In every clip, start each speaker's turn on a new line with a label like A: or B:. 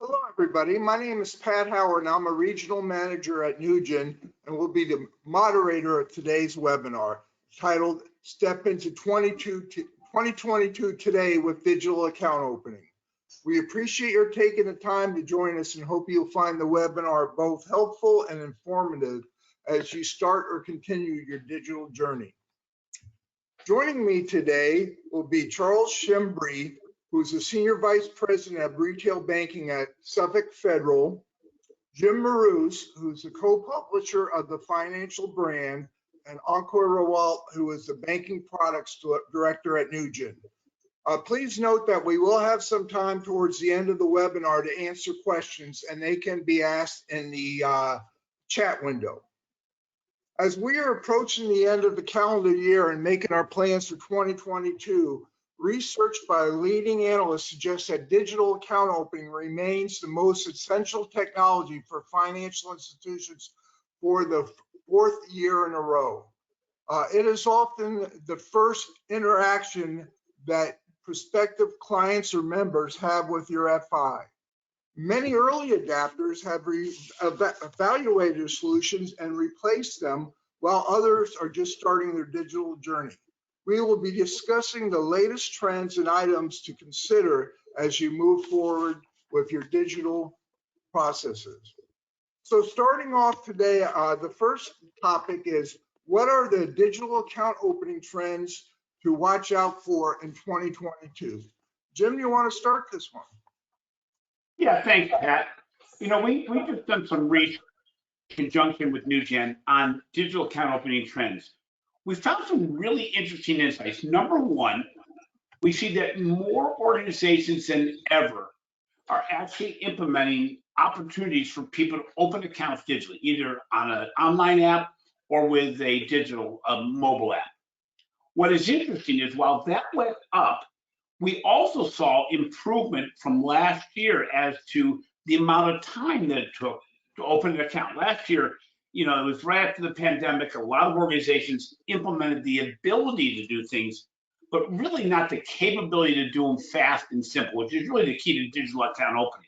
A: Hello, everybody. My name is Pat Howard, and I'm a regional manager at Nugent, and will be the moderator of today's webinar titled Step into 2022 Today with Digital Account Opening. We appreciate your taking the time to join us and hope you'll find the webinar both helpful and informative as you start or continue your digital journey. Joining me today will be Charles Schembri, who's the Senior Vice President of Retail Banking at Suffolk Federal, Jim Marous, who's the co-publisher of the Financial Brand, and Ankur, Rawat, who is the Banking Products Director at Nugent. Please note that we will have some time towards the end of the webinar to answer questions, and they can be asked in the chat window. As we are approaching the end of the calendar year and making our plans for 2022, research by leading analysts suggests that digital account opening remains the most essential technology for financial institutions for the fourth year in a row. It is often the first interaction that prospective clients or members have with your FI. Many early adapters have evaluated solutions and replaced them, while others are just starting their digital journey. We will be discussing the latest trends and items to consider as you move forward with your digital processes. So starting off today, the first topic is, what are the digital account opening trends to watch out for in 2022? Jim, you want to start this one?
B: Yeah, thanks, Pat. You know, we just done some research in conjunction with Nugent on digital account opening trends. We found some really interesting insights. Number one, we see that more organizations than ever are actually implementing opportunities for people to open accounts digitally, either on an online app or with a digital mobile app. What is interesting is while that went up, we also saw improvement from last year as to the amount of time that it took to open an account. Last year, you know, it was right after the pandemic. A lot of organizations implemented the ability to do things, but really not the capability to do them fast and simple, which is really the key to digital account opening.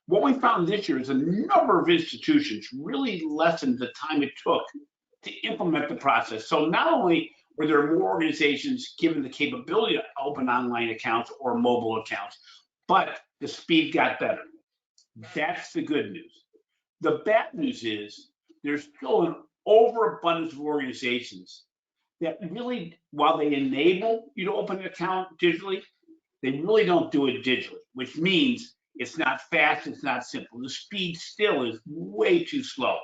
B: What we found this year is a number of institutions really lessened the time it took to implement the process. So not only were there more organizations given the capability to open online accounts or mobile accounts, but the speed got better. That's the good news. The bad news is there's still an overabundance of organizations that really, while they enable you to open an account digitally, they really don't do it digitally, which means it's not fast, it's not simple. The speed still is way too slow.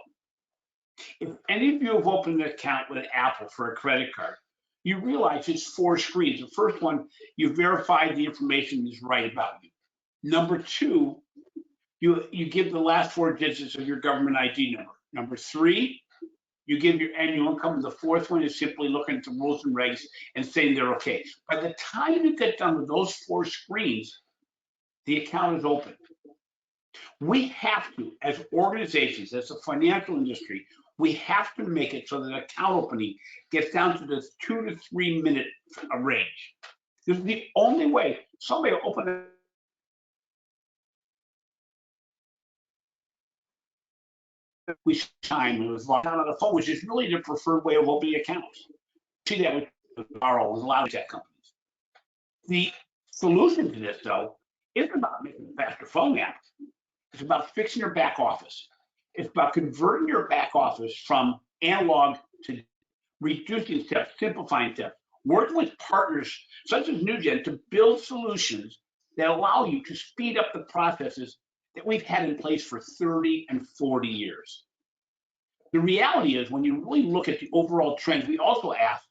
B: If any of you have opened an account with Apple for a credit card, you realize it's 4 screens. The first one, you verify the information is right about you. Number 2, you give the last 4 digits of your government ID number. Number 3, you give your annual income. The 4th one is simply looking at the rules and regs and saying they're okay. By the time you get done with those 4 screens, the account is open. We have to, as organizations, as a financial industry, we have to make it so that account opening gets down to this 2 to 3 minute range. This is the only way somebody will open it. We sign with on the phone, which is really the preferred way of opening accounts. See that with Marous and a lot of tech companies. The solution to this, though, isn't about making a faster phone app. It's about fixing your back office. It's about converting your back office from analog to reducing steps, simplifying steps, working with partners such as Nugent to build solutions that allow you to speed up the processes that we've had in place for 30 and 40 years. The reality is, when you really look at the overall trends, we also ask,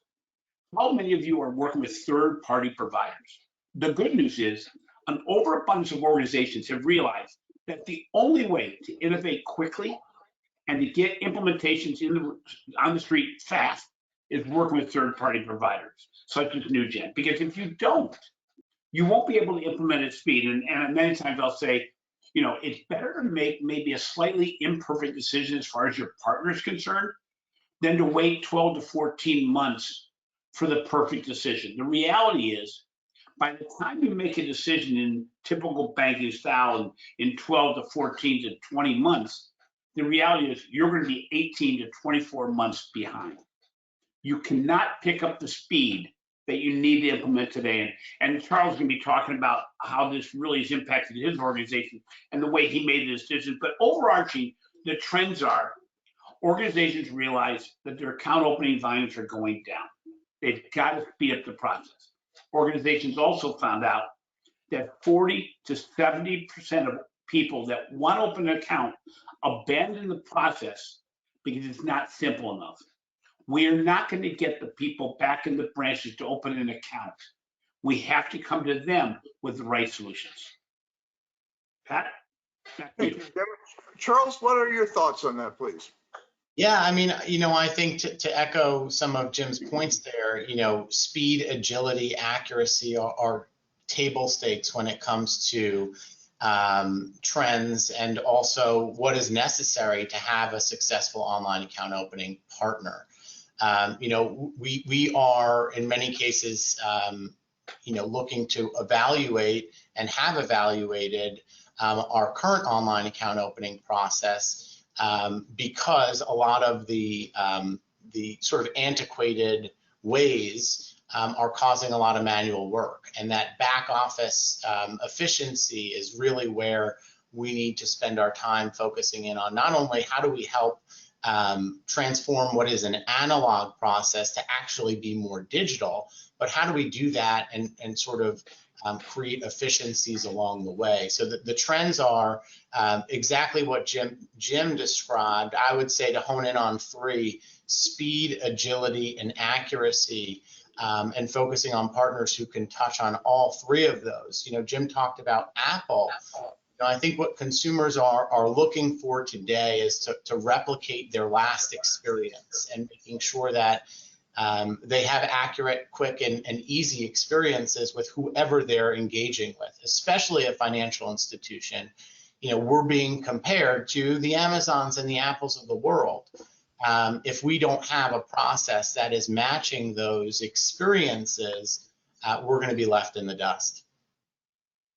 B: how many of you are working with third-party providers? The good news is, an overabundance of organizations have realized that the only way to innovate quickly and to get implementations on the street fast is working with third-party providers, such as Nugent. Because if you don't, you won't be able to implement at speed. And many times I'll say, you know, it's better to make maybe a slightly imperfect decision as far as your partner is concerned than to wait 12 to 14 months for the perfect decision. The reality is, By the time you make a decision in typical banking style in 12 to 14 to 20 months, the reality is you're going to be 18 to 24 months behind. You cannot pick up the speed that you need to implement today. And Charles is going to be talking about how this really has impacted his organization and the way he made the decision. But overarching, the trends are organizations realize that their account opening volumes are going down. They've got to speed up the process. Organizations also found out that 40 to 70% of people that want to open an account abandon the process because it's not simple enough. We are not going to get the people back in the branches to open an account. We have to come to them with the right solutions. Pat?
A: Thank you. Charles, what are your thoughts on that, please?
C: Yeah, I mean, I think to echo some of Jim's points there, speed, agility, accuracy are table stakes when it comes to trends and also what is necessary to have a successful online account opening partner. We are in many cases, looking to evaluate and have evaluated our current online account opening process because a lot of the sort of antiquated ways are causing a lot of manual work, and that back office efficiency is really where we need to spend our time focusing in on not only how do we help transform what is an analog process to actually be more digital, but how do we do that and sort of create efficiencies along the way. So the trends are exactly what Jim described. I would say to hone in on three: speed, agility, and accuracy, and focusing on partners who can touch on all three of those. Jim talked about Apple. I think what consumers are looking for today is to replicate their last experience and making sure that they have accurate, quick, and easy experiences with whoever they're engaging with, especially a financial institution. We're being compared to the Amazons and the Apples of the world. If we don't have a process that is matching those experiences, we're going to be left in the dust.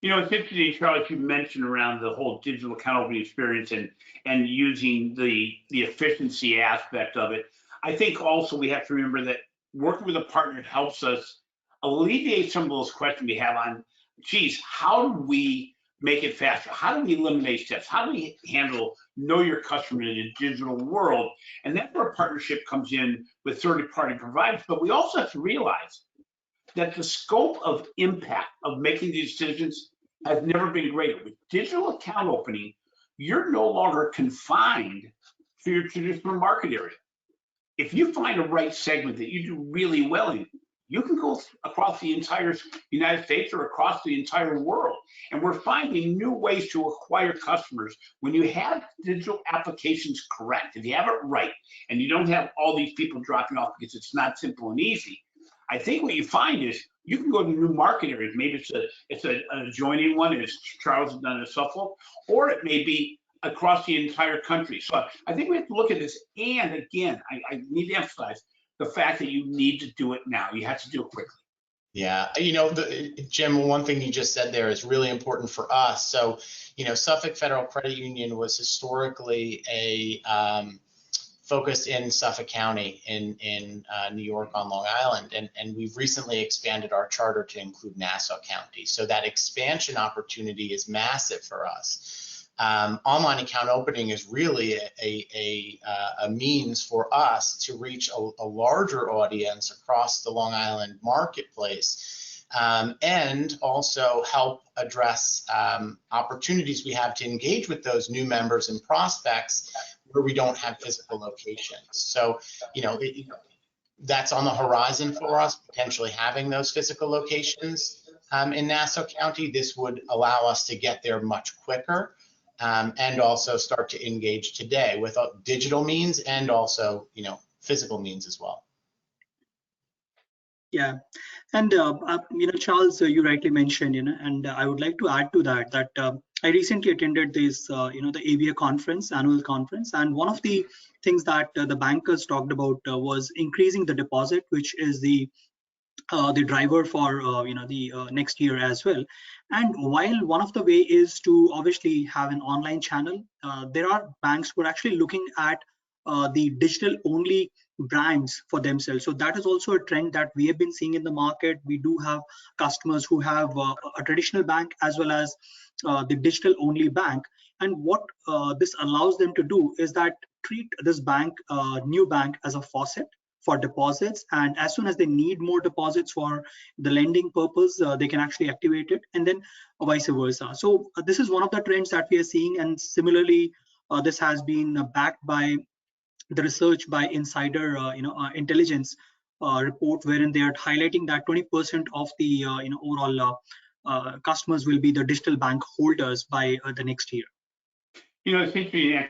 B: It's interesting, Charles, you mentioned around the whole digital account opening experience and using the efficiency aspect of it. I think also we have to remember that working with a partner helps us alleviate some of those questions we have on, geez, how do we make it faster? How do we eliminate steps? How do we handle know your customer in a digital world? And that's where a partnership comes in with third-party providers. But we also have to realize that the scope of impact of making these decisions has never been greater. With digital account opening, you're no longer confined to your traditional market area. If you find a right segment that you do really well in, you can go across the entire United States or across the entire world. And we're finding new ways to acquire customers when you have digital applications correct. If you have it right and you don't have all these people dropping off because it's not simple and easy, I think what you find is you can go to new market areas. Maybe it's an adjoining one, as Charles has done in Suffolk, or it may be across the entire country. So I think we have to look at this. And again, I need to emphasize the fact that you need to do it now. You have to do it quickly.
C: Yeah, Jim, one thing you just said there is really important for us. So, Suffolk Federal Credit Union was historically focused in Suffolk County in New York on Long Island, and we've recently expanded our charter to include Nassau County. So that expansion opportunity is massive for us. Online account opening is really a means for us to reach a larger audience across the Long Island marketplace, and also help address opportunities we have to engage with those new members and prospects where we don't have physical locations. So, that's on the horizon for us, potentially having those physical locations in Nassau County. This would allow us to get there much quicker. And also start to engage today with digital means and also, physical means as well.
D: Yeah, and Charles, you rightly mentioned, and I would like to add to that I recently attended this, the ABA conference, annual conference, and one of the things that the bankers talked about was increasing the deposit, which is the the driver for the next year as well. And while one of the way is to obviously have an online channel, there are banks who are actually looking at the digital only brands for themselves. So that is also a trend that we have been seeing in the market. We do have customers who have a traditional bank as well as the digital only bank. And what this allows them to do is that treat this bank, new bank, as a faucet for deposits, and as soon as they need more deposits for the lending purpose, they can actually activate it, and then vice versa. So this is one of the trends that we are seeing, and similarly, this has been backed by the research by Insider Intelligence report, wherein they are highlighting that 20% of the overall customers will be the digital bank holders by the next year.
B: It's interesting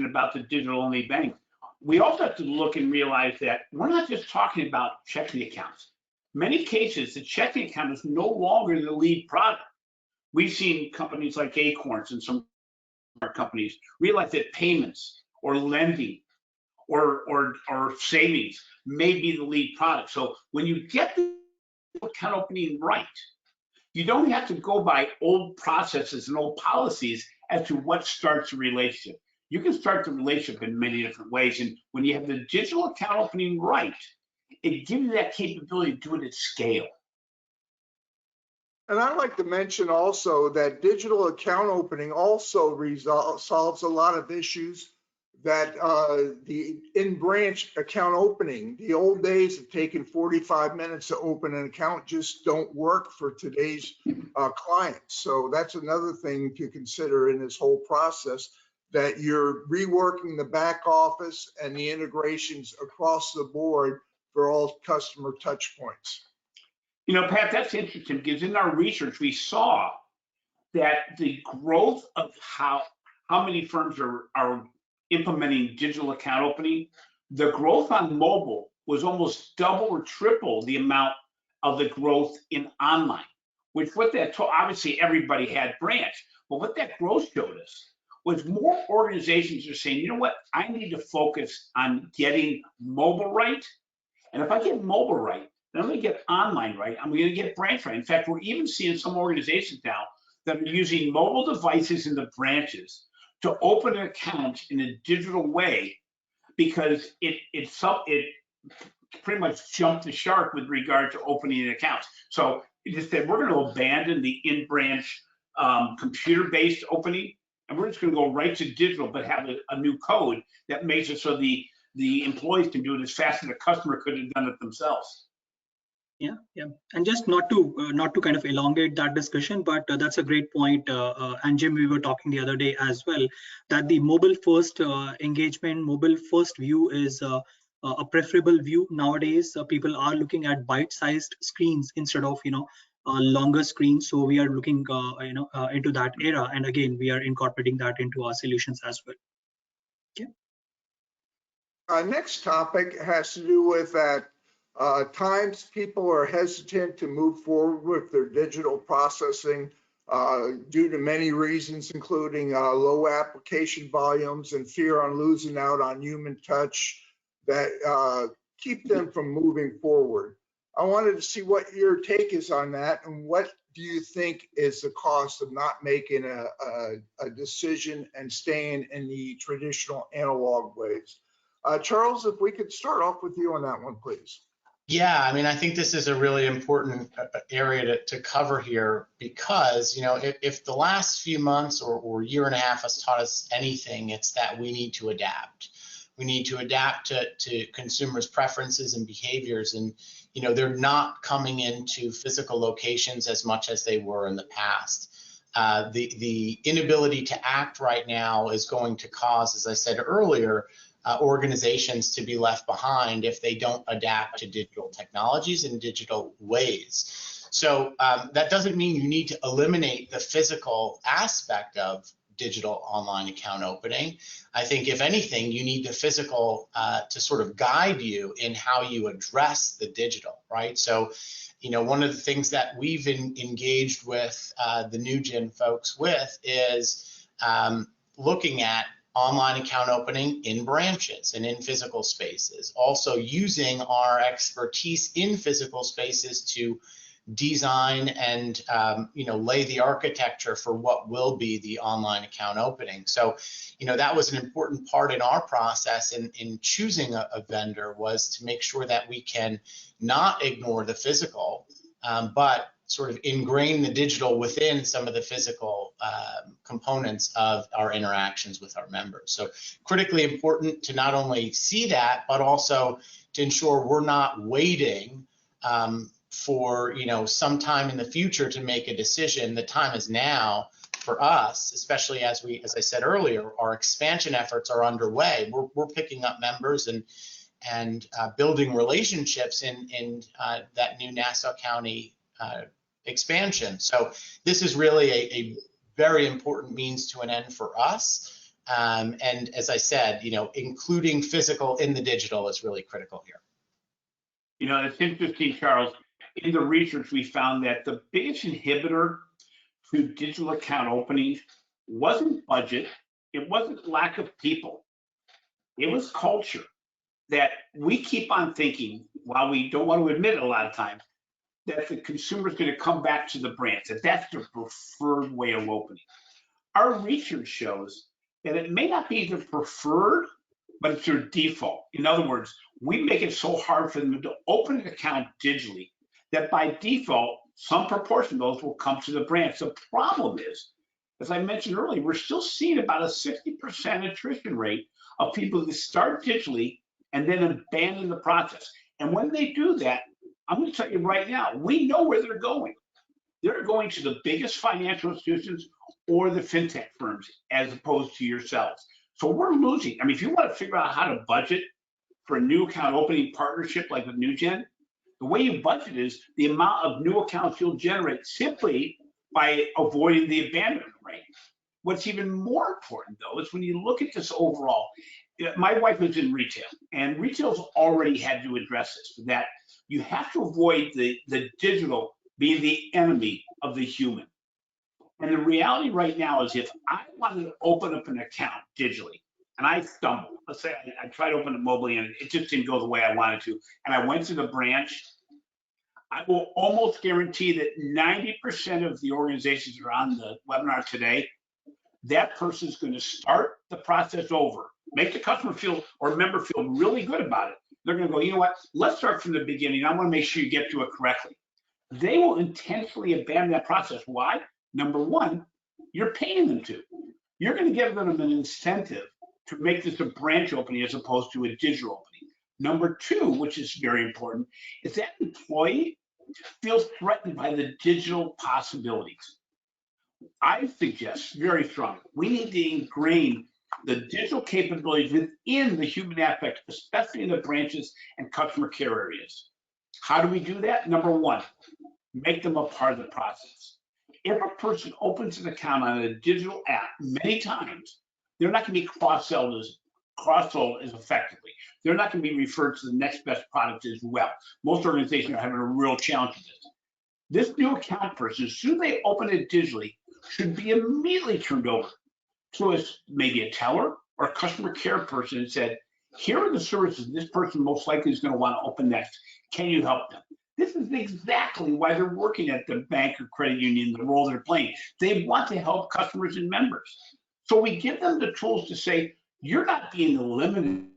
B: about the digital only bank. We also have to look and realize that we're not just talking about checking accounts. Many cases, the checking account is no longer the lead product. We've seen companies like Acorns and some of our companies realize that payments or lending or savings may be the lead product. So when you get the account opening right, you don't have to go by old processes and old policies as to what starts a relationship. You can start the relationship in many different ways. And when you have the digital account opening right, it gives you that capability to do it at scale.
A: And I'd like to mention also that digital account opening also solves a lot of issues that the in-branch account opening, the old days of taking 45 minutes to open an account just don't work for today's clients. So that's another thing to consider in this whole process, that you're reworking the back office and the integrations across the board for all customer touch points.
B: Pat, that's interesting because in our research, we saw that the growth of how many firms are implementing digital account opening, the growth on mobile was almost double or triple the amount of the growth in online, which what that told, obviously everybody had branch, but what that growth showed us was more organizations are saying, you know what, I need to focus on getting mobile right. And if I get mobile right, then I'm going to get online right. I'm going to get branch right. In fact, we're even seeing some organizations now that are using mobile devices in the branches to open an account in a digital way, because it pretty much jumped the shark with regard to opening an account. So it just said, we're going to abandon the in-branch computer-based opening, and we're just going to go right to digital, but have a new code that makes it so the employees can do it as fast as the customer could have done it themselves.
D: Yeah, and just not to kind of elongate that discussion, but that's a great point. And Jim, we were talking the other day as well, that the mobile first engagement, mobile first view is a preferable view nowadays. People are looking at bite-sized screens instead of longer screens. So we are looking into that era, and again we are incorporating that into our solutions as well. Okay.
A: Our next topic has to do with that. Times people are hesitant to move forward with their digital processing due to many reasons, including low application volumes and fear on losing out on human touch that keep them from moving forward. I wanted to see what your take is on that, and what do you think is the cost of not making a decision and staying in the traditional analog ways? Charles, if we could start off with you on that one, please.
C: Yeah, I mean, I think this is a really important area to cover here, because, if the last few months or year and a half has taught us anything, it's that we need to adapt. We need to adapt to consumers' preferences and behaviors, and they're not coming into physical locations as much as they were in the past. The inability to act right now is going to cause, as I said earlier, organizations to be left behind if they don't adapt to digital technologies and digital ways. So that doesn't mean you need to eliminate the physical aspect of digital online account opening. I think if anything, you need the physical to sort of guide you in how you address the digital, right? So, one of the things that we've engaged with the Nugent folks with is looking at online account opening in branches and in physical spaces. Also using our expertise in physical spaces to design and lay the architecture for what will be the online account opening. So, that was an important part in our process in choosing a vendor, was to make sure that we can not ignore the physical, but sort of ingrain the digital within some of the physical components of our interactions with our members. So critically important to not only see that, but also to ensure we're not waiting for some time in the future to make a decision. The time is now for us, especially as I said earlier, our expansion efforts are underway. We're picking up members and building relationships in that new Nassau County expansion. So this is really a very important means to an end for us. And as I said, including physical in the digital is really critical here.
B: It's interesting, Charles. In the research, we found that the biggest inhibitor to digital account openings wasn't budget, it wasn't lack of people, it was culture. That we keep on thinking, while we don't want to admit it a lot of times, that the consumer is going to come back to the branch, that that's their preferred way of opening. Our research shows that it may not be their preferred, but it's their default. In other words, we make it so hard for them to open an account digitally that by default, some proportion of those will come to the branch. The problem is, as I mentioned earlier, we're still seeing about a 60% attrition rate of people that start digitally and then abandon the process. And when they do that, I'm going to tell you right now, we know where they're going. They're going to the biggest financial institutions or the fintech firms as opposed to yourselves. So we're losing. I mean, if you want to figure out how to budget for a new account opening partnership like with Nugent, the way you budget is the amount of new accounts you'll generate simply by avoiding the abandonment rate. What's even more important, though, is when you look at this overall. My wife was in retail, and retail's already had to address this, that you have to avoid the digital being the enemy of the human. And the reality right now is, if I wanted to open up an account digitally and I stumbled, let's say I tried to open it mobily and it just didn't go the way I wanted to, and I went to the branch, I will almost guarantee that 90% of the organizations that are on the webinar today, that person's going to start the process over, make the customer feel or member feel really good about it. They're going to go, you know what, let's start from the beginning. I want to make sure you get to it correctly. They will intentionally abandon that process. Why? Number one, you're paying them to. You're going to give them an incentive to make this a branch opening as opposed to a digital opening. Number two, which is very important, is that employee feels threatened by the digital possibilities. I suggest very strongly, we need to ingrain the digital capabilities within the human aspect, especially in the branches and customer care areas. How do we do that? Number one, make them a part of the process. If a person opens an account on a digital app many times, they're not going to be cross-sold as effectively. They're not going to be referred to the next best product as well. Most organizations are having a real challenge with this. This new account person, as soon as they open it digitally, should be immediately turned over to maybe a teller or a customer care person and said, here are the services this person most likely is going to want to open next. Can you help them? This is exactly why they're working at the bank or credit union, the role they're playing. They want to help customers and members. So we give them the tools to say, you're not being eliminated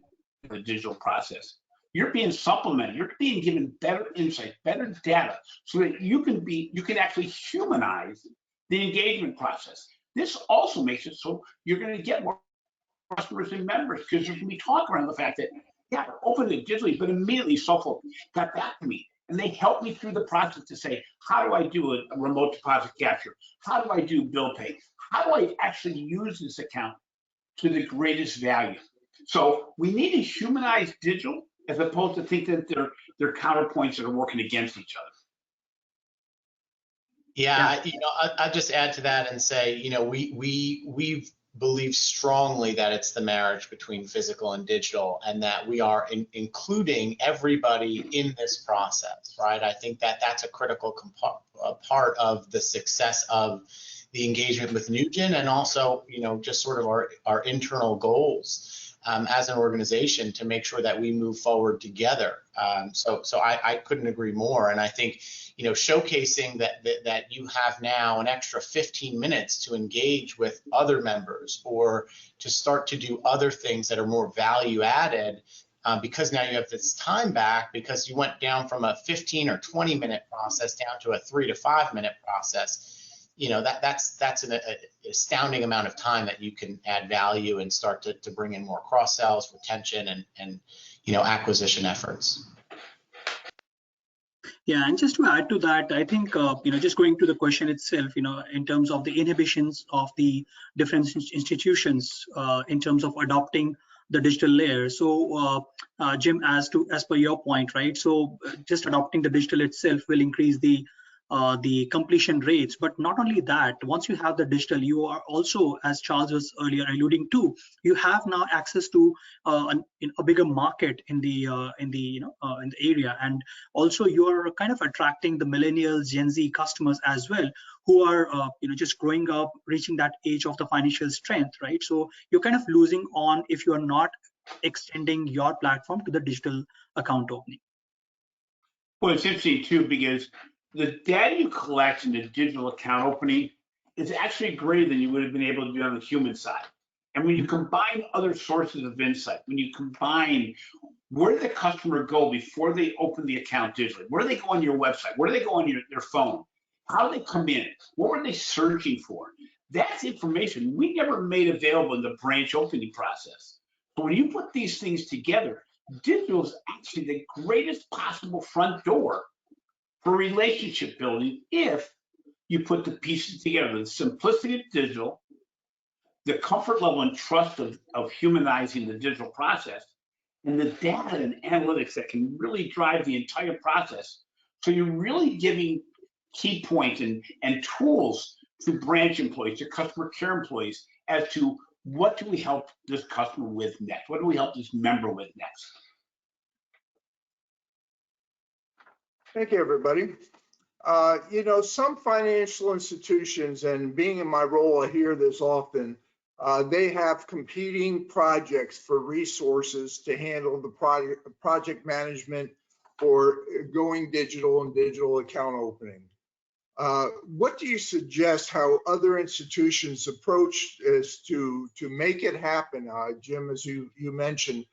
B: in the digital process. You're being supplemented. You're being given better insight, better data, so that you can actually humanize the engagement process. This also makes it so you're going to get more customers and members, because there's going to be talk around the fact that, yeah, I opened it digitally, but immediately Suffolk got back to me. And they helped me through the process to say, how do I do a remote deposit capture? How do I do bill pay? How do I actually use this account to the greatest value? So we need to humanize digital as opposed to think that they're counterpoints that are working against each other.
C: Yeah, I'll just add to that and say, we believe strongly that it's the marriage between physical and digital, and that we are including everybody in this process, right? I think that that's a critical part of the success of the engagement with Nugent, and also, just sort of our internal goals as an organization to make sure that we move forward together. So I couldn't agree more. And I think, showcasing that you have now an extra 15 minutes to engage with other members or to start to do other things that are more value added, because now you have this time back, because you went down from a 15 or 20 minute process down to a 3 to 5 minute process. That's an astounding amount of time that you can add value and start to bring in more cross sells, retention, and acquisition efforts.
D: Yeah, and just to add to that, I think just going to the question itself, in terms of the inhibitions of the different institutions in terms of adopting the digital layer. So Jim, as per your point, right? So just adopting the digital itself will increase the completion rates. But not only that, once you have the digital, you are also, as Charles was earlier alluding to, you have now access to a bigger market in the area, and also you are kind of attracting the millennials, Gen Z customers as well, who are just growing up, reaching that age of the financial strength, right? So you're kind of losing on if you are not extending your platform to the digital account opening.
B: Well, it's interesting too, because the data you collect in the digital account opening is actually greater than you would have been able to do on the human side. And when you combine other sources of insight, when you combine where did the customer go before they open the account digitally? Where do they go on your website? Where do they go on their phone? How do they come in? What were they searching for? That's information we never made available in the branch opening process. So when you put these things together, digital is actually the greatest possible front door for relationship building if you put the pieces together. The simplicity of digital, the comfort level and trust of humanizing the digital process, and the data and analytics that can really drive the entire process. So you're really giving key points and tools to branch employees, to customer care employees, as to what do we help this customer with next? What do we help this member with next?
A: Thank you, everybody. Some financial institutions, and being in my role, I hear this often, they have competing projects for resources to handle the project management for going digital and digital account opening. What do you suggest how other institutions approach this to make it happen? Jim, as you mentioned,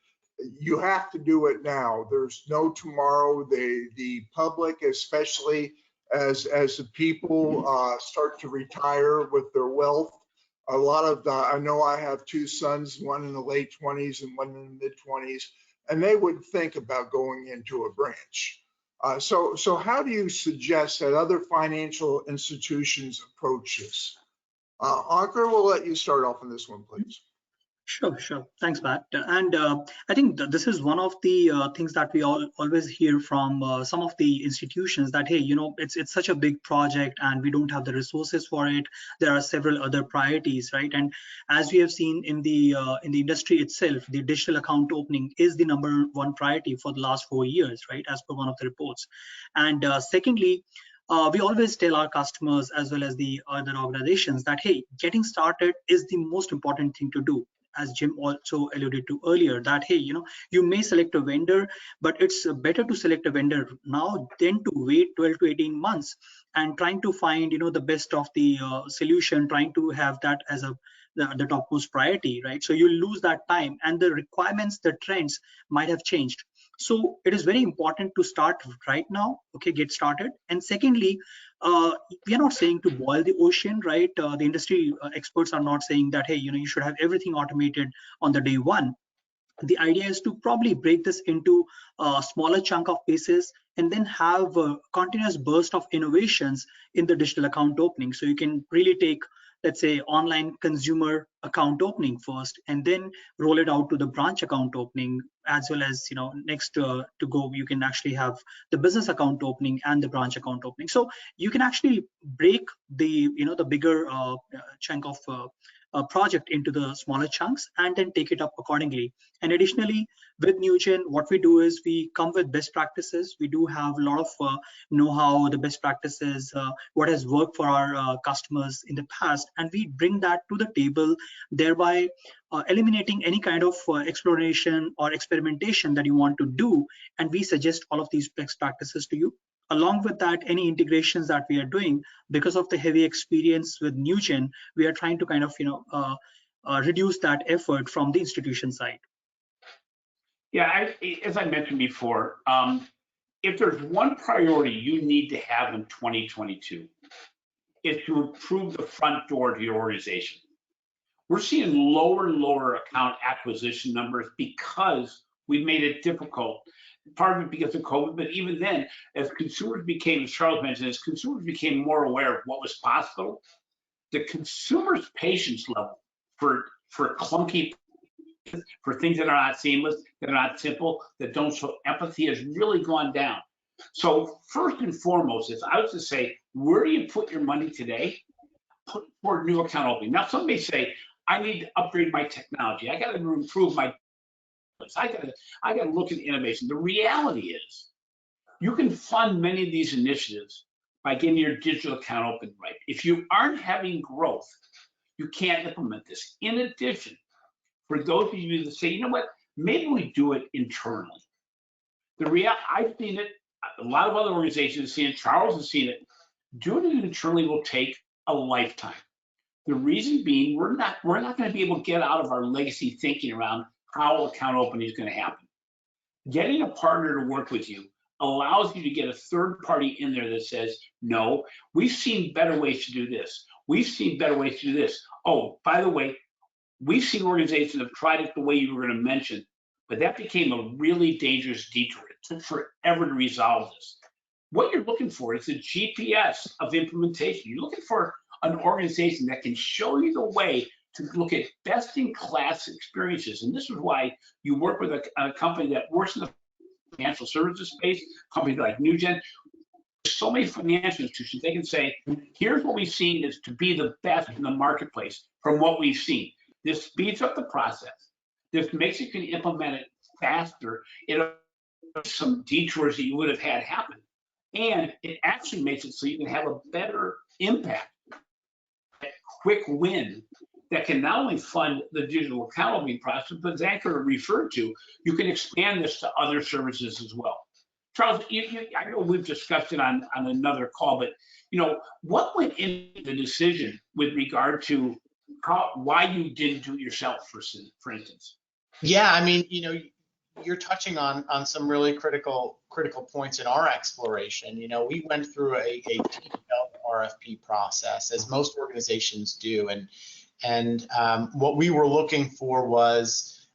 A: you have to do it now. There's no tomorrow. The public, especially as the people start to retire with their wealth, a lot of I know I have two sons, one in the late 20s and one in the mid 20s, and they would think about going into a branch. So how do you suggest that other financial institutions approach this? Ankur, we'll let you start off on this one, please.
D: Sure. Thanks, Matt. And I think this is one of the things that we always hear from some of the institutions that, hey, it's such a big project and we don't have the resources for it. There are several other priorities, right? And as we have seen in the industry itself, the digital account opening is the #1 priority for the last 4 years, right? As per one of the reports. And secondly, we always tell our customers as well as the other organizations that, hey, getting started is the most important thing to do. As Jim also alluded to earlier, that, hey, you may select a vendor, but it's better to select a vendor now than to wait 12 to 18 months and trying to find, the best of the solution, trying to have that as the topmost priority, right? So you lose that time, and the requirements, the trends might have changed. So it is very important to start right now, okay, get started. And secondly, we are not saying to boil the ocean, right? The industry experts are not saying that, hey, you should have everything automated on the day one. The idea is to probably break this into a smaller chunk of pieces and then have a continuous burst of innovations in the digital account opening. So you can really take, let's say, online consumer account opening first, and then roll it out to the branch account opening, as well as, next to go, you can actually have the business account opening and the branch account opening. So you can actually break the, the bigger chunk of project into the smaller chunks and then take it up accordingly. And additionally, with Nugent, what we do is we come with best practices. We do have a lot of know-how, the best practices, what has worked for our customers in the past, and we bring that to the table, thereby eliminating any kind of exploration or experimentation that you want to do. And we suggest all of these best practices to you. Along with that, any integrations that we are doing, because of the heavy experience with Nugent, we are trying to kind of reduce that effort from the institution side.
B: Yeah, as I mentioned before, if there's one priority you need to have in 2022, it's to improve the front door to your organization. We're seeing lower and lower account acquisition numbers because we've made it difficult. Part of it because of COVID, but even then, as consumers became, as Charles mentioned, as consumers became more aware of what was possible, the consumer's patience level for clunky, for things that are not seamless, that are not simple, that don't show empathy has really gone down. So first and foremost, is I was to say, where do you put your money today? Put it toward new account opening. Now, some may say, I need to upgrade my technology. I got to improve my I got to look at innovation. The reality is, you can fund many of these initiatives by getting your digital account open right. If you aren't having growth, you can't implement this. In addition, for those of you that say, you know what, maybe we do it internally. I've seen it. A lot of other organizations have seen it. Charles has seen it. Doing it internally will take a lifetime. The reason being, we're not going to be able to get out of our legacy thinking around how account opening is going to happen. Getting a partner to work with you allows you to get a third party in there that says, no, we've seen better ways to do this. We've seen better ways to do this. Oh, by the way, we've seen organizations that have tried it the way you were going to mention, but that became a really dangerous detour. It took forever to resolve this. What you're looking for is a GPS of implementation. You're looking for an organization that can show you the way to look at best-in-class experiences. And this is why you work with a company that works in the financial services space, companies like Nugent. So many financial institutions, they can say, here's what we've seen is to be the best in the marketplace from what we've seen. This speeds up the process. This makes you can implement it faster. It some detours that you would have had happen. And it actually makes it so you can have a better impact, a quick win that can not only fund the digital account opening process, but as Ankur referred to, you can expand this to other services as well. Charles, I know we've discussed it on another call, but what went into the decision with regard to why you didn't do it yourself, for instance?
C: Yeah, I mean, you're touching on some really critical points in our exploration. We went through a detailed RFP process, as most organizations do, and what we were looking for was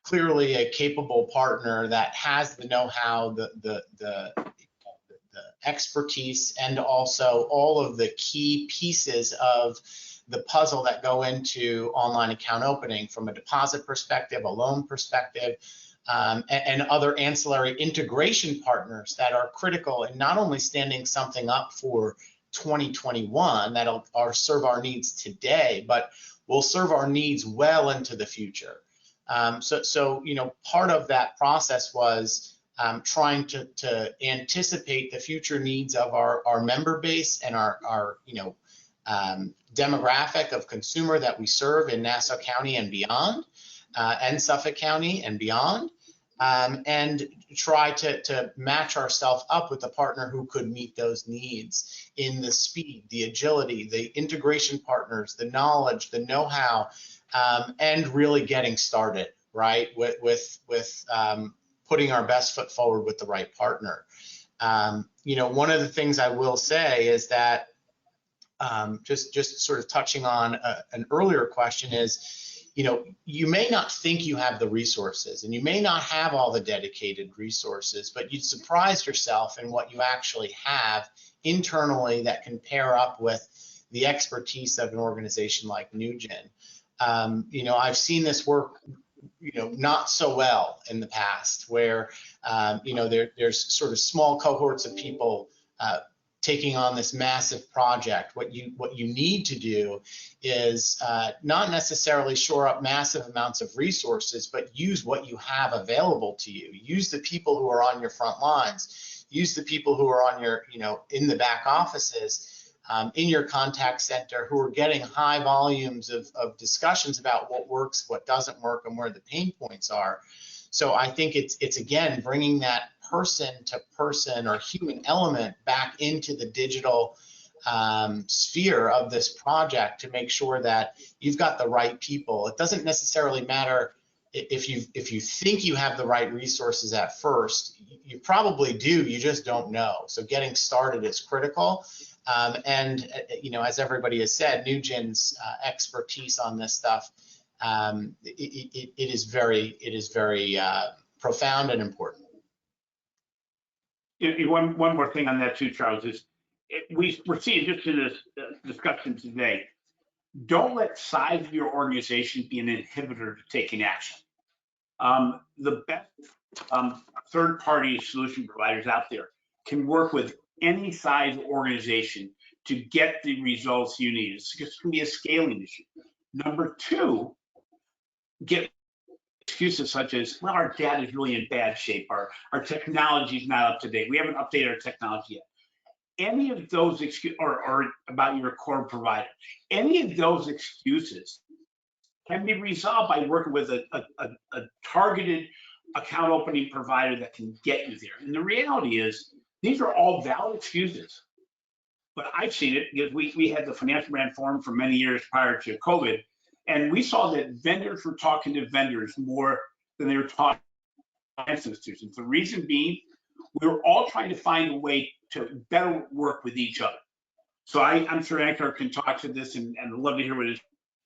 C: clearly a capable partner that has the know-how, the expertise, and also all of the key pieces of the puzzle that go into online account opening, from a deposit perspective, a loan perspective, and other ancillary integration partners that are critical in not only standing something up for 2021 that'll serve our needs today, but will serve our needs well into the future. So part of that process was trying to anticipate the future needs of our member base and our demographic of consumer that we serve in Nassau County and beyond, and Suffolk County and beyond, and try to match ourselves up with a partner who could meet those needs in the speed, the agility, the integration partners, the knowledge, the know-how, and really getting started, right, with putting our best foot forward with the right partner. One of the things I will say is that just sort of touching on an earlier question is, you may not think you have the resources, and you may not have all the dedicated resources, but you'd surprise yourself in what you actually have internally that can pair up with the expertise of an organization like Nugent. I've seen this work, not so well in the past, where there's sort of small cohorts of people taking on this massive project. What you need to do is not necessarily shore up massive amounts of resources, but use what you have available to you. Use the people who are on your front lines. Use the people who are on your, in the back offices, in your contact center, who are getting high volumes of discussions about what works, what doesn't work, and where the pain points are. So I think it's again bringing that person to person or human element back into the digital sphere of this project to make sure that you've got the right people. It doesn't necessarily matter if you think you have the right resources at first. You probably do, you just don't know. So getting started is critical. And as everybody has said, Nugent's expertise on this stuff, it is very profound and important.
B: One more thing on that too, Charles, is we're seeing just in this discussion today, don't let size of your organization be an inhibitor to taking action. The best third-party solution providers out there can work with any size organization to get the results you need. It's just going to be a scaling issue. Number two, get excuses such as, well, our data is really in bad shape, our technology is not up to date, we haven't updated our technology yet. Any of those excuses, or about your core provider, any of those excuses can be resolved by working with a targeted account opening provider that can get you there. And the reality is, these are all valid excuses. But I've seen it because we had the Financial Brand Forum for many years prior to COVID, and we saw that vendors were talking to vendors more than they were talking to institutions. The reason being, we were all trying to find a way to better work with each other. So I'm sure Ankur can talk to this, and I'd love to hear what it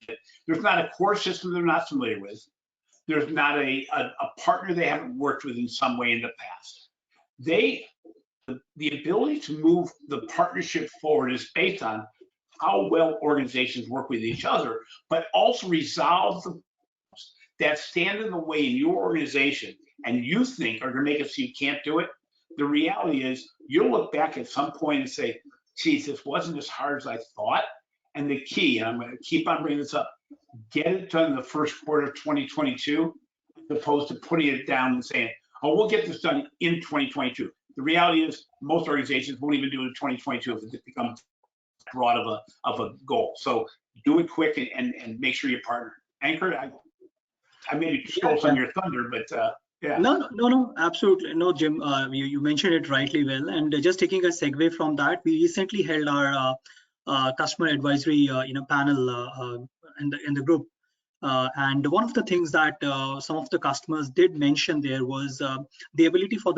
B: is. There's not a core system they're not familiar with. There's not a partner they haven't worked with in some way in the past. The ability to move the partnership forward is based on how well organizations work with each other, but also resolve the problems that stand in the way in your organization and you think are going to make it so you can't do it. The reality is, you'll look back at some point and say, geez, this wasn't as hard as I thought. And the key, and I'm going to keep on bringing this up, get it done in the first quarter of 2022, as opposed to putting it down and saying, oh, we'll get this done in 2022. The reality is, most organizations won't even do it in 2022 if it becomes broad of a goal. So do it quick and make sure you partner. Ankur, I maybe stole some of your thunder, but yeah.
D: No, absolutely. No, Jim, you mentioned it rightly well. And just taking a segue from that, we recently held our customer advisory panel in the group. And one of the things that some of the customers did mention there was the ability for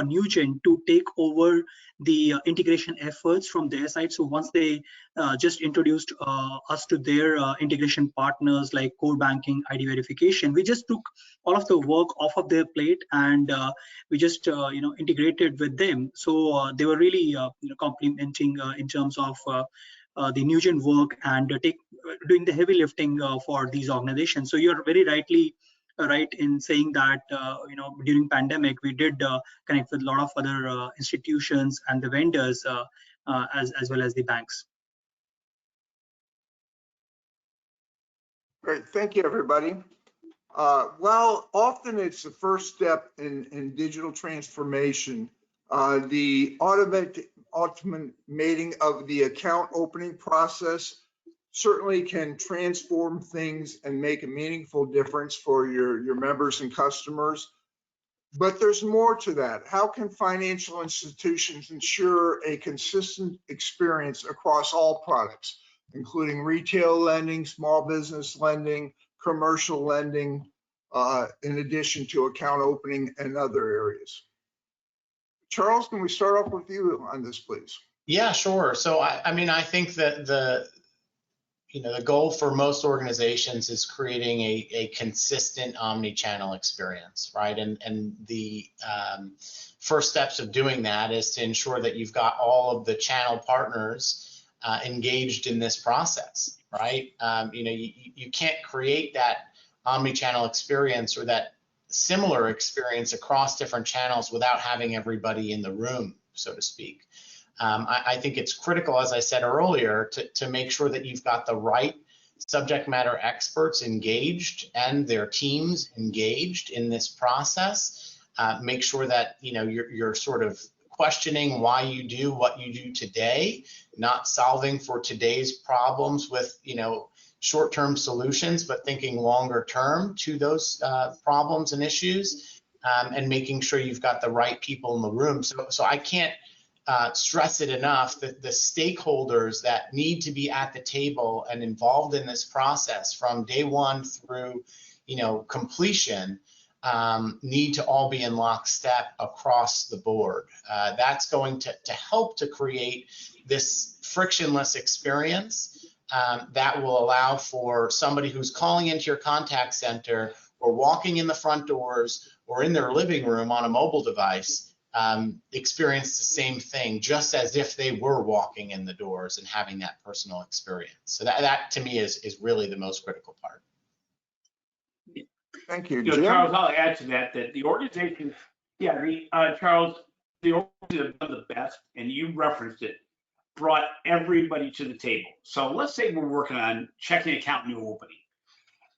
D: Nugent to take over the integration efforts from their side. So once they just introduced us to their integration partners like core banking, ID verification, we just took all of the work off of their plate and we just integrated with them. So they were really complimenting in terms of the Nugent work and doing the heavy lifting for these organizations. So you're very rightly right in saying that during pandemic we did connect with a lot of other institutions and the vendors as well as the banks.
A: Great, thank you, everybody. Well, often it's the first step in digital transformation. The automating of the account opening process certainly can transform things and make a meaningful difference for your members and customers. But there's more to that. How can financial institutions ensure a consistent experience across all products, including retail lending, small business lending, commercial lending, in addition to account opening and other areas? Charles, can we start off with you on this, please?
C: Yeah, sure. So I mean, I think that the goal for most organizations is creating a consistent omni-channel experience, right? And the first steps of doing that is to ensure that you've got all of the channel partners engaged in this process, right? You can't create that omni-channel experience or that similar experience across different channels without having everybody in the room, so to speak. I think it's critical, as I said earlier, to make sure that you've got the right subject matter experts engaged and their teams engaged in this process. Make sure that you're sort of questioning why you do what you do today, not solving for today's problems with short-term solutions, but thinking longer term to those problems and issues, and making sure you've got the right people in the room. So I can't stress it enough that the stakeholders that need to be at the table and involved in this process from day one through completion need to all be in lockstep across the board. That's going to help to create this frictionless experience that will allow for somebody who's calling into your contact center or walking in the front doors or in their living room on a mobile device experience the same thing, just as if they were walking in the doors and having that personal experience. So that to me is really the most critical part.
A: Thank you, Jim.
B: Charles, I'll add to that the organization, Charles, the organization have done the best, and you referenced it, brought everybody to the table. So let's say we're working on checking account new opening.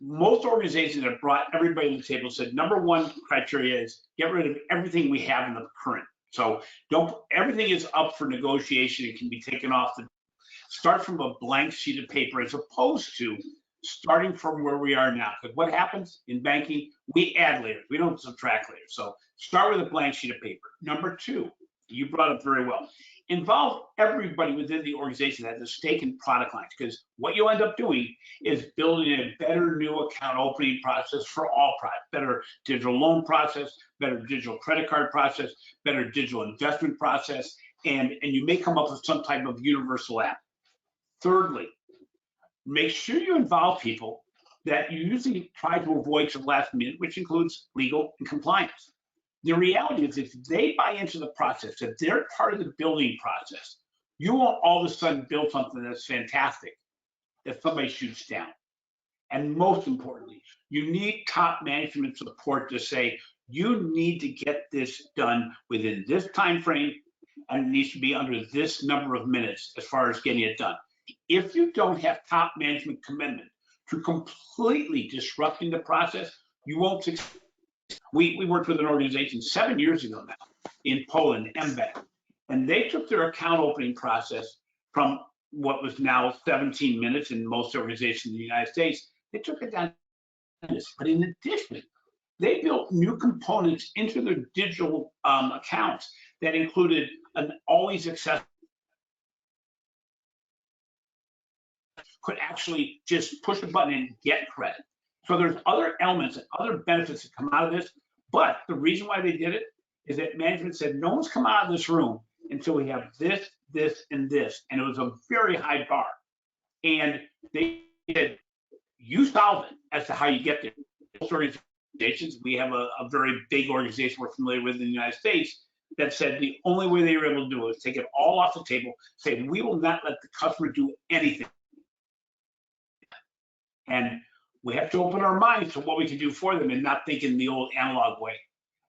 B: Most organizations have brought everybody to the table, said number one criteria is get rid of everything we have in the current. So everything is up for negotiation. It can be taken off. Start from a blank sheet of paper as opposed to starting from where we are now. Because what happens in banking, we add layers. We don't subtract layers. So start with a blank sheet of paper. Number two, you brought up very well. Involve everybody within the organization that has a stake in product lines, because what you'll end up doing is building a better new account opening process for all products, better digital loan process, better digital credit card process, better digital investment process, and you may come up with some type of universal app. Thirdly, make sure you involve people that you usually try to avoid to the last minute, which includes legal and compliance. The reality is if they buy into the process, if they're part of the building process, you won't all of a sudden build something that's fantastic that somebody shoots down. And most importantly, you need top management support to say, you need to get this done within this time frame, and it needs to be under this number of minutes as far as getting it done. If you don't have top management commitment to completely disrupting the process, you won't succeed. We worked with an organization 7 years ago now in Poland, MBAC, and they took their account opening process from what was now 17 minutes in most organizations in the United States. They took it down to minutes. But in addition, they built new components into their digital accounts that included an always accessible, could actually just push a button and get credit. So there's other elements and other benefits that come out of this, but the reason why they did it is that management said, no one's come out of this room until we have this, this, and this. And it was a very high bar. And they said, you solve it as to how you get there. Most organizations, we have a very big organization we're familiar with in the United States that said the only way they were able to do it was take it all off the table, say, we will not let the customer do anything. And we have to open our minds to what we can do for them and not think in the old analog way.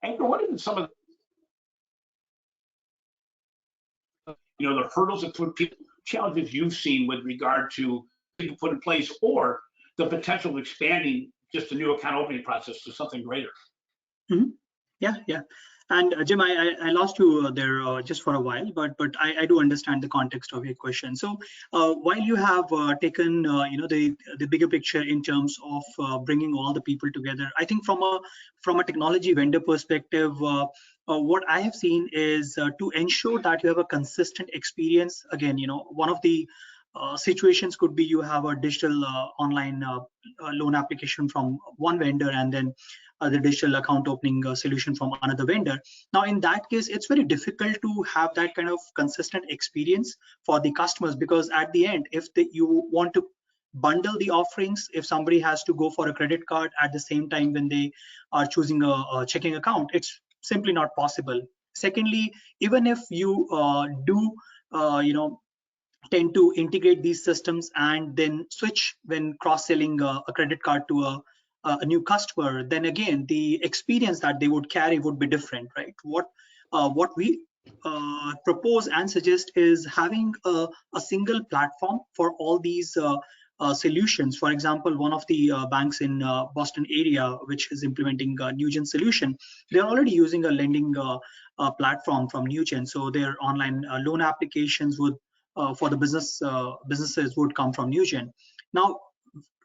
B: Ankur, what are some of the hurdles that put people, challenges you've seen with regard to people put in place, or the potential of expanding just a new account opening process to something greater?
D: Mm-hmm. Yeah. And Jim, I lost you there just for a while, but I do understand the context of your question. So while you have taken the bigger picture in terms of bringing all the people together, I think from a technology vendor perspective, what I have seen is to ensure that you have a consistent experience. Again, one of the situations could be you have a digital online loan application from one vendor, and then the digital account opening solution from another vendor. Now, in that case, it's very difficult to have that kind of consistent experience for the customers, because at the end, if you want to bundle the offerings, if somebody has to go for a credit card at the same time when they are choosing a checking account, it's simply not possible. Secondly, even if you do tend to integrate these systems and then switch when cross-selling a credit card to a new customer, then again the experience that they would carry would be different, right? What we propose and suggest is having a single platform for all these solutions. For example, one of the banks in Boston area, which is implementing a Nugent solution, they're already using a lending platform from Nugent. So their online loan applications would for the businesses would come from Nugent. Now,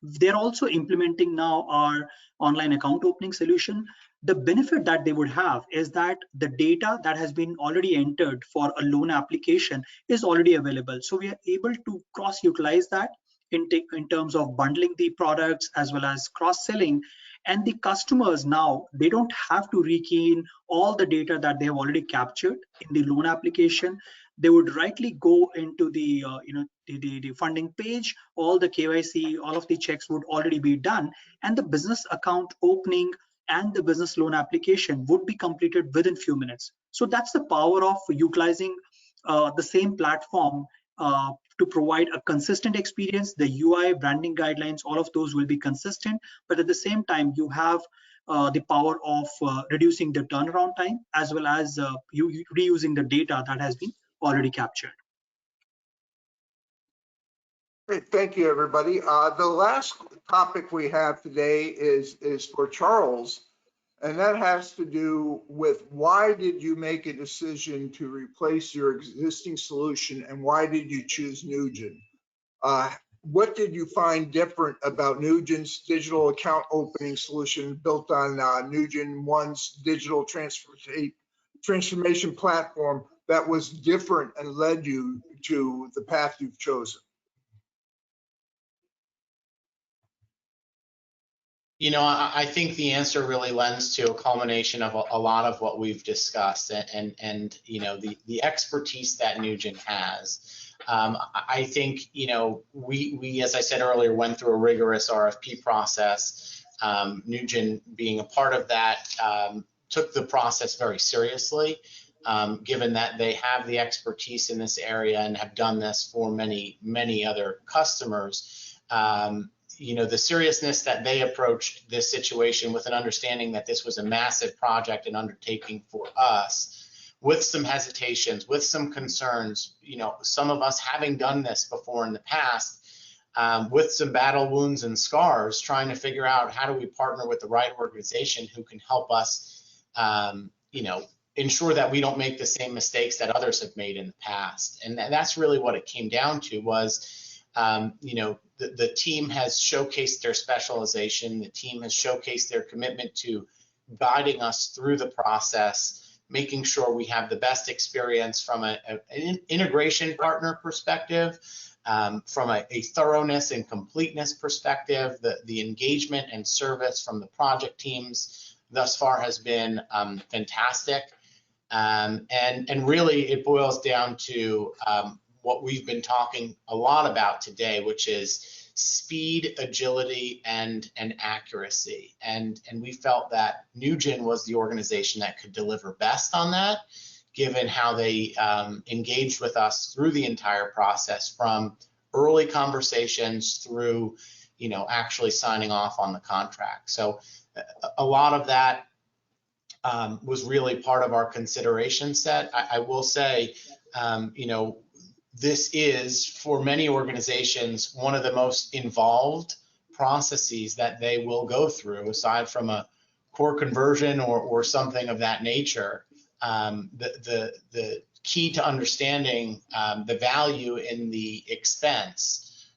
D: they're also implementing now our online account opening solution. The benefit that they would have is that the data that has been already entered for a loan application is already available. So we are able to cross utilize that in terms of bundling the products as well as cross-selling. And the customers now, they don't have to rekey in all the data that they have already captured in the loan application. They would rightly go into the the funding page. All the KYC, all of the checks would already be done, and the business account opening and the business loan application would be completed within few minutes. So that's the power of utilizing the same platform to provide a consistent experience. The UI, branding guidelines, all of those will be consistent, but at the same time, you have the power of reducing the turnaround time as well as you reusing the data that has been already captured.
A: Great, thank you, everybody. The last topic we have today is for Charles, and that has to do with why did you make a decision to replace your existing solution, and why did you choose Nugent? What did you find different about Nugent's digital account opening solution built on Nugent One's digital transformation platform that was different and led you to the path you've chosen?
C: You know, I think the answer really lends to a culmination of a lot of what we've discussed, and you know, the expertise that Nugent has. I think, you know, we as I said earlier, went through a rigorous RFP process. Nugent, being a part of that, took the process very seriously, given that they have the expertise in this area and have done this for many other customers. You know, the seriousness that they approached this situation with an understanding that this was a massive project and undertaking for us, with some hesitations, with some concerns, you know, some of us having done this before in the past, with some battle wounds and scars, trying to figure out how do we partner with the right organization who can help us, you know, ensure that we don't make the same mistakes that others have made in the past. And that's really what it came down to was, you know, the team has showcased their specialization. The team has showcased their commitment to guiding us through the process, making sure we have the best experience from an integration partner perspective, from a thoroughness and completeness perspective. The engagement and service from the project teams thus far has been fantastic. And really it boils down to what we've been talking a lot about today, which is speed, agility, and accuracy. And we felt that Nugent was the organization that could deliver best on that, given how they engaged with us through the entire process, from early conversations through, you know, actually signing off on the contract. So a lot of that was really part of our consideration set. I will say, you know, this is, for many organizations, one of the most involved processes that they will go through, aside from a core conversion or something of that nature. The key to understanding the value in the expense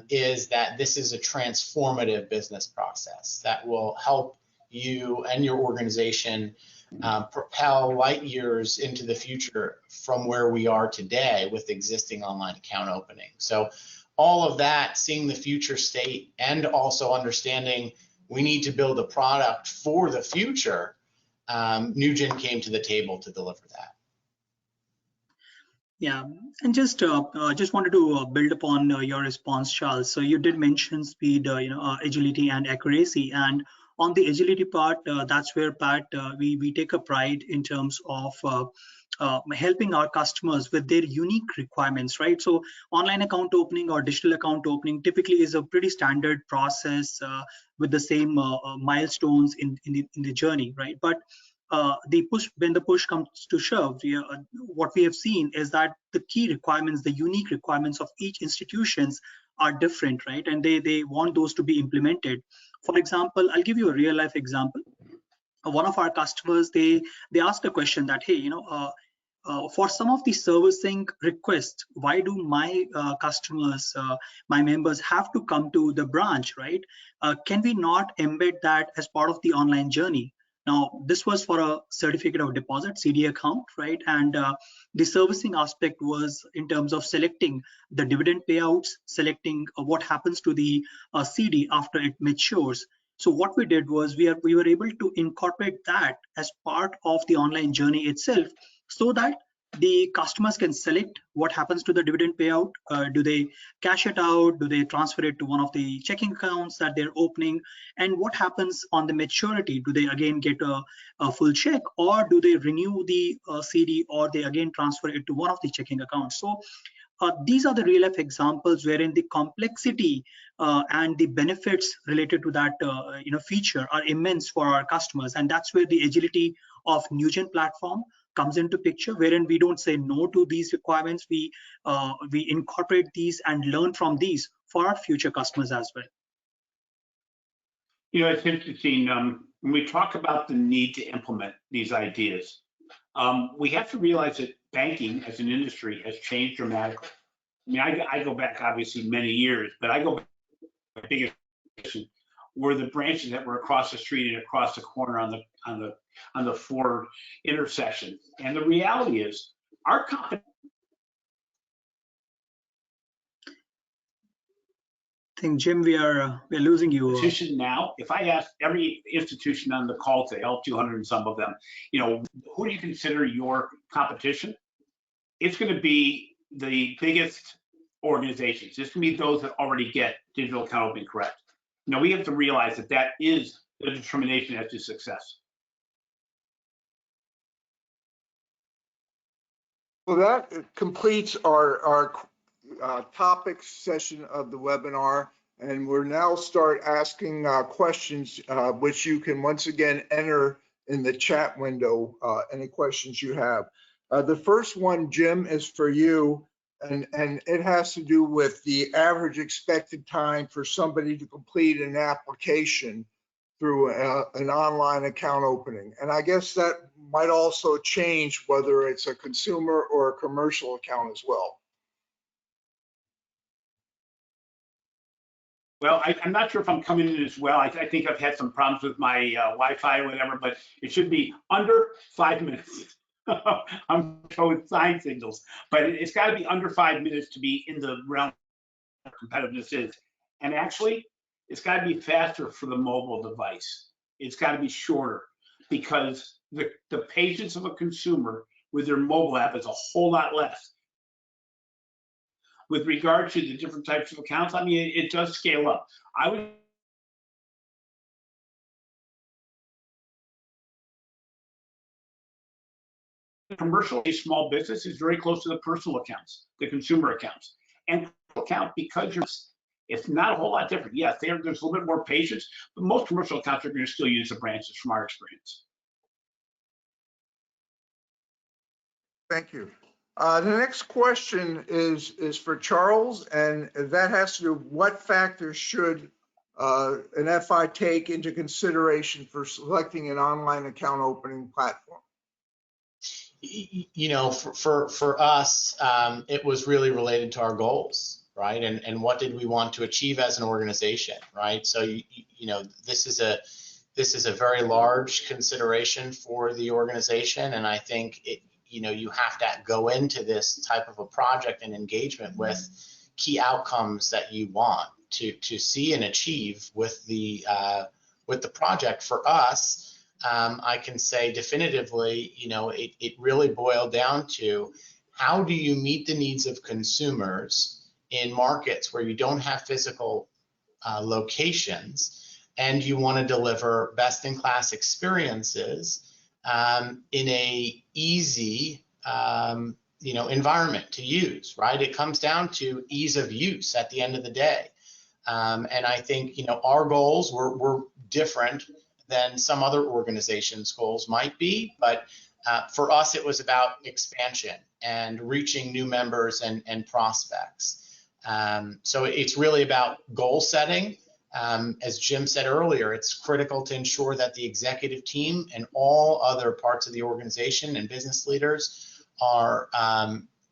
C: is that this is a transformative business process that will help you and your organization propel light years into the future from where we are today with existing online account opening. So all of that, seeing the future state and also understanding we need to build a product for the future, Nugent came to the table to deliver that.
D: Yeah, and just wanted to build upon your response, Charles. So you did mention speed, agility and accuracy, and on the agility part, that's where, Pat, we take a pride in terms of helping our customers with their unique requirements, right? So online account opening or digital account opening typically is a pretty standard process with the same milestones in the journey, right? But when the push comes to shove, what we have seen is that the key requirements, the unique requirements of each institutions are different, right? And they want those to be implemented. For example, I'll give you a real life example. One of our customers, they asked a question that, hey, for some of the servicing requests, why do my customers, my members have to come to the branch, right? Can we not embed that as part of the online journey? Now, this was for a certificate of deposit, CD account, right? And the servicing aspect was in terms of selecting the dividend payouts, selecting what happens to the CD after it matures. So what we did was we were able to incorporate that as part of the online journey itself, so that the customers can select what happens to the dividend payout. Do they cash it out? Do they transfer it to one of the checking accounts that they're opening? And what happens on the maturity? Do they again get a full check, or do they renew the CD, or they again transfer it to one of the checking accounts? So these are the real life examples wherein the complexity and the benefits related to that feature are immense for our customers, and that's where the agility of Nugent platform comes into picture, wherein we don't say no to these requirements. We incorporate these and learn from these for our future customers as well.
B: It's interesting when we talk about the need to implement these ideas. We have to realize that banking as an industry has changed dramatically. I mean, I go back obviously many years, but I go back to the biggest were the branches that were across the street and across the corner on the Ford intersection. And the reality is, our competition.
D: I think, Jim, we're losing you.
B: Now, if I ask every institution on the call today, all 200 and some of them, who do you consider your competition? It's going to be the biggest organizations. It's going to be those that already get digital account opening correct. We have to realize that that is the determination as to success.
A: Well, that completes our topics session of the webinar, and we'll now start asking questions, which you can once again enter in the chat window, any questions you have. The first one, Jim, is for you, and it has to do with the average expected time for somebody to complete an application through an online account opening. And I guess that might also change whether it's a consumer or a commercial account as well.
B: Well, I'm not sure if I'm coming in as well. I think I've had some problems with my Wi-Fi or whatever, but it should be under 5 minutes. I'm showing sign signals, but it's got to be under 5 minutes to be in the realm of competitiveness is. And actually, it's got to be faster for the mobile device. It's got to be shorter, because the patience of a consumer with their mobile app is a whole lot less. With regard to the different types of accounts, I mean, it does scale up. I would commercial, a small business is very close to the personal accounts, the consumer accounts. And account, because it's not a whole lot different. Yes, there's a little bit more patience, but most commercial accounts are going to still use the branches from our experience.
A: Thank you. The next question is for Charles, and that has to do with what factors should an FI take into consideration for selecting an online account opening platform?
C: For us, it was really related to our goals, right? And what did we want to achieve as an organization, right? So this is a very large consideration for the organization, and I think you have to go into this type of a project and engagement with key outcomes that you want to see and achieve with the project. For us, I can say definitively, it really boiled down to how do you meet the needs of consumers in markets where you don't have physical locations, and you want to deliver best-in-class experiences in a easy environment to use, right? It comes down to ease of use at the end of the day. And I think our goals were different than some other organizations' goals might be. But for us, it was about expansion and reaching new members and prospects. So it's really about goal setting. As Jim said earlier, it's critical to ensure that the executive team and all other parts of the organization and business leaders are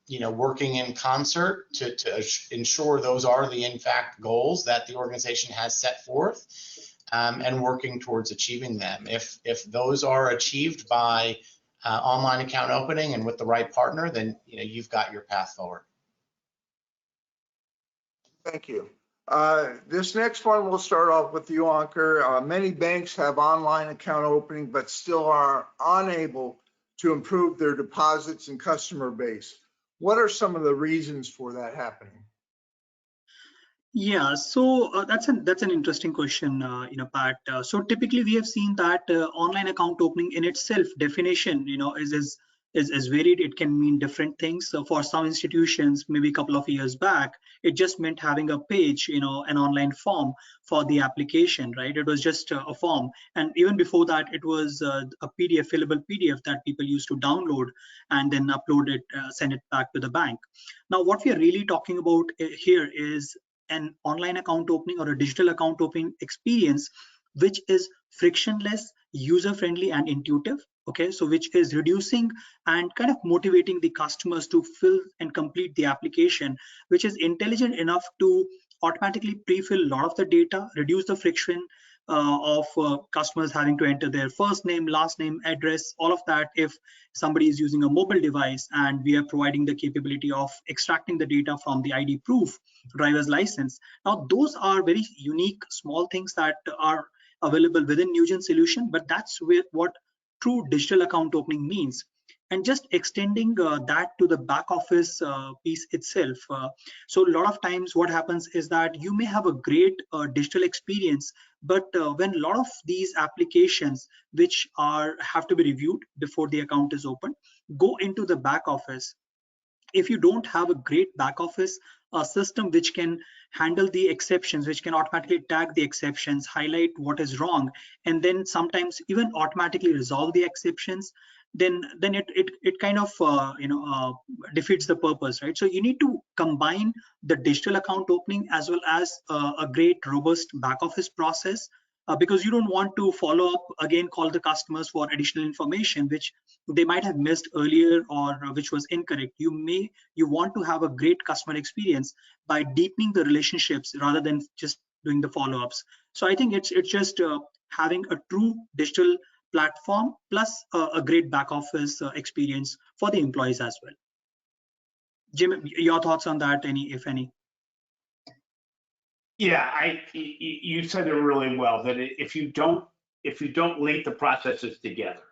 C: working in concert to ensure those are the in fact goals that the organization has set forth, and working towards achieving them. If those are achieved by online account opening and with the right partner, then you've got your path forward.
A: Thank you. This next one, we'll start off with you, Ankur. Many banks have online account opening, but still are unable to improve their deposits and customer base. What are some of the reasons for that happening?
D: Yeah, so that's an interesting question, Pat. So typically we have seen that online account opening in itself definition, is varied. It can mean different things. So for some institutions, maybe a couple of years back, it just meant having a page, an online form for the application, right? It was just a form, and even before that, it was a PDF, fillable PDF that people used to download and then upload it, send it back to the bank. Now, what we are really talking about here is an online account opening or a digital account opening experience which is frictionless, user-friendly, and intuitive. Okay, so which is reducing and kind of motivating the customers to fill and complete the application, which is intelligent enough to automatically pre-fill a lot of the data, reduce the friction of customers having to enter their first name, last name, address, all of that if somebody is using a mobile device, and we are providing the capability of extracting the data from the ID proof, driver's license. Now, those are very unique, small things that are available within Nugent solution, but that's what true digital account opening means. And just extending that to the back office piece itself. So a lot of times what happens is that you may have a great digital experience, but when a lot of these applications which have to be reviewed before the account is opened go into the back office, if you don't have a great back office system which can handle the exceptions, which can automatically tag the exceptions, highlight what is wrong, and then sometimes even automatically resolve the exceptions, then it kind of defeats the purpose, right? So you need to combine the digital account opening as well as a great robust back office process, because you don't want to follow up again, call the customers for additional information which they might have missed earlier or which was incorrect. You want to have a great customer experience by deepening the relationships rather than just doing the follow-ups. So I think it's just having a true digital platform plus a great back office experience for the employees as well. Jim, your thoughts on that, if any?
B: Yeah, you said it really well, that if you don't link the processes together,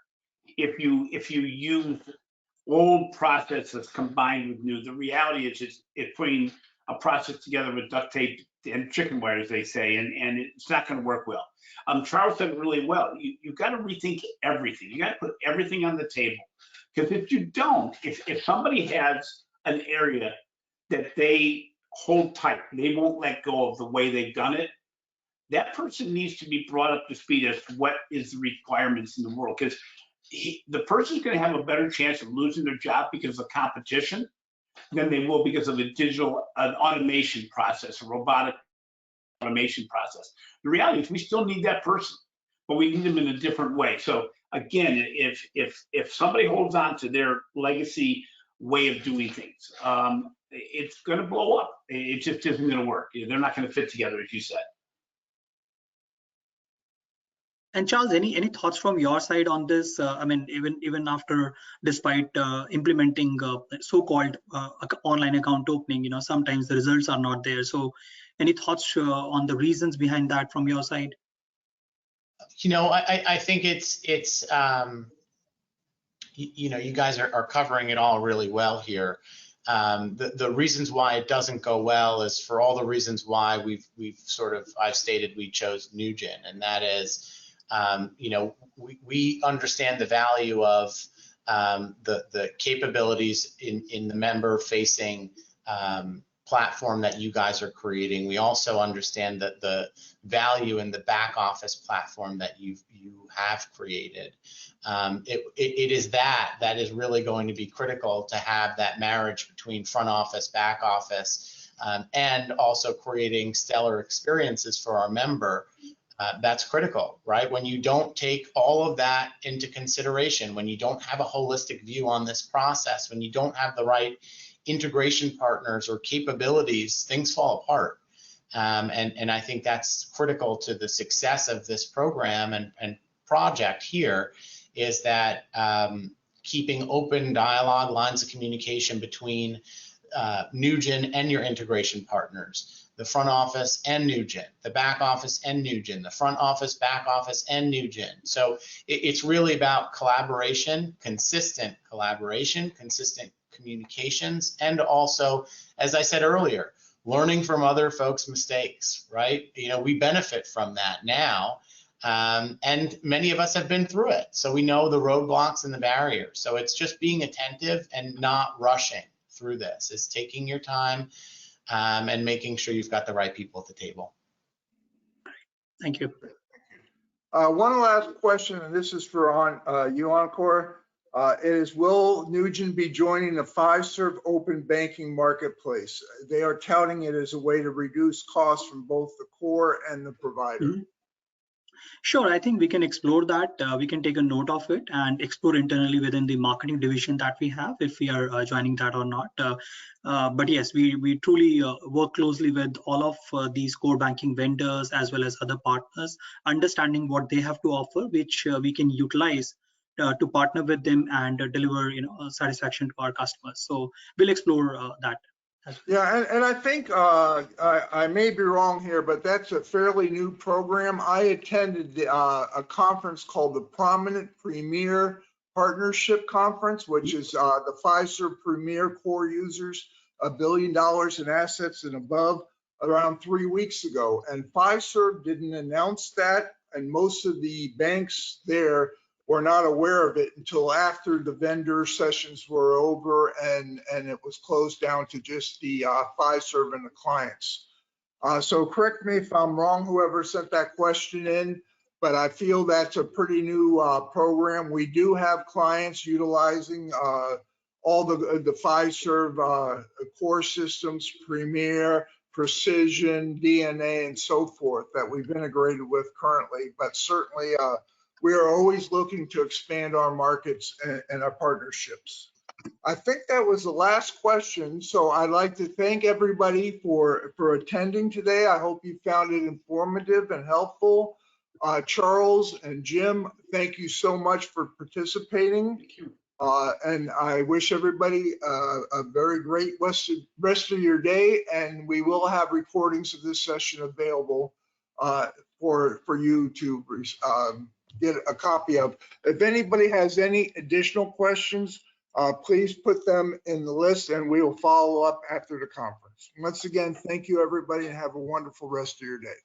B: if you use old processes combined with new, the reality is it's putting a process together with duct tape and chicken wire, as they say, and it's not going to work well. Charles said it really well. You've got to rethink everything. You got to put everything on the table, because if you don't, if somebody has an area that they hold tight, they won't let go of the way they've done it, that person needs to be brought up to speed as to what is the requirements in the world, because the person's going to have a better chance of losing their job because of competition than they will because of an automation process, a robotic automation process. The reality is we still need that person, but we need them in a different way. So again, if somebody holds on to their legacy way of doing things, it's going to blow up. It just isn't going to work. They're not going to fit together, as you said.
D: And Charles, any thoughts from your side on this? I mean, even after, despite implementing so-called online account opening, sometimes the results are not there. So, any thoughts on the reasons behind that from your side?
C: I think it's you guys are covering it all really well here. The reasons why it doesn't go well is for all the reasons why I've stated we chose Nugent, and that is, we understand the value of the capabilities in the member-facing platform that you guys are creating. We also understand that the value in the back office platform that you have created. It is that is really going to be critical to have that marriage between front office, back office, and also creating stellar experiences for our member. That's critical, right? When you don't take all of that into consideration, when you don't have a holistic view on this process, when you don't have the right integration partners or capabilities, things fall apart. And I think that's critical to the success of this program and project here, is that keeping open dialogue, lines of communication between Nugent and your integration partners, the front office and Nugent, the back office and Nugent, the front office, back office and Nugent. So it's really about collaboration, consistent communications, and also, as I said earlier, learning from other folks' mistakes, right? You know, we benefit from that now, and many of us have been through it. So we know the roadblocks and the barriers. So it's just being attentive and not rushing through this. It's taking your time and making sure you've got the right people at the table.
D: Thank you.
A: One last question, and this is for you, Ankur. Will Nugent be joining the Fiserv open banking marketplace? They are touting it as a way to reduce costs from both the core and the provider.
D: Mm-hmm. Sure, I think we can explore that. We can take a note of it and explore internally within the marketing division that we have, if we are joining that or not. But yes, we truly work closely with all of these core banking vendors as well as other partners, understanding what they have to offer, which we can utilize to partner with them and deliver satisfaction to our customers. So we'll explore that.
A: Yeah, and I think I may be wrong here, but that's a fairly new program. I attended a conference called the Prominent Premier Partnership Conference, which is the Fiserv Premier core users, $1 billion in assets and above, around 3 weeks ago. And Fiserv didn't announce that, and most of the banks there were not aware of it until after the vendor sessions were over and it was closed down to just the Fiserv and the clients. So correct me if I'm wrong, whoever sent that question in, but I feel that's a pretty new program. We do have clients utilizing all the Fiserv core systems, Premier, Precision, DNA, and so forth that we've integrated with currently, but certainly we are always looking to expand our markets and our partnerships. I think that was the last question. So I'd like to thank everybody for attending today. I hope you found it informative and helpful. Charles and Jim, thank you so much for participating.
B: Thank you.
A: And I wish everybody a very great rest of your day. And we will have recordings of this session available for you to get a copy of. If anybody has any additional questions, please put them in the list and we will follow up after the conference. Once again, thank you everybody and have a wonderful rest of your day.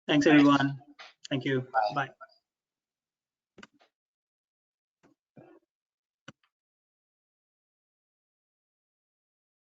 D: Thanks everyone. Thank you. Bye.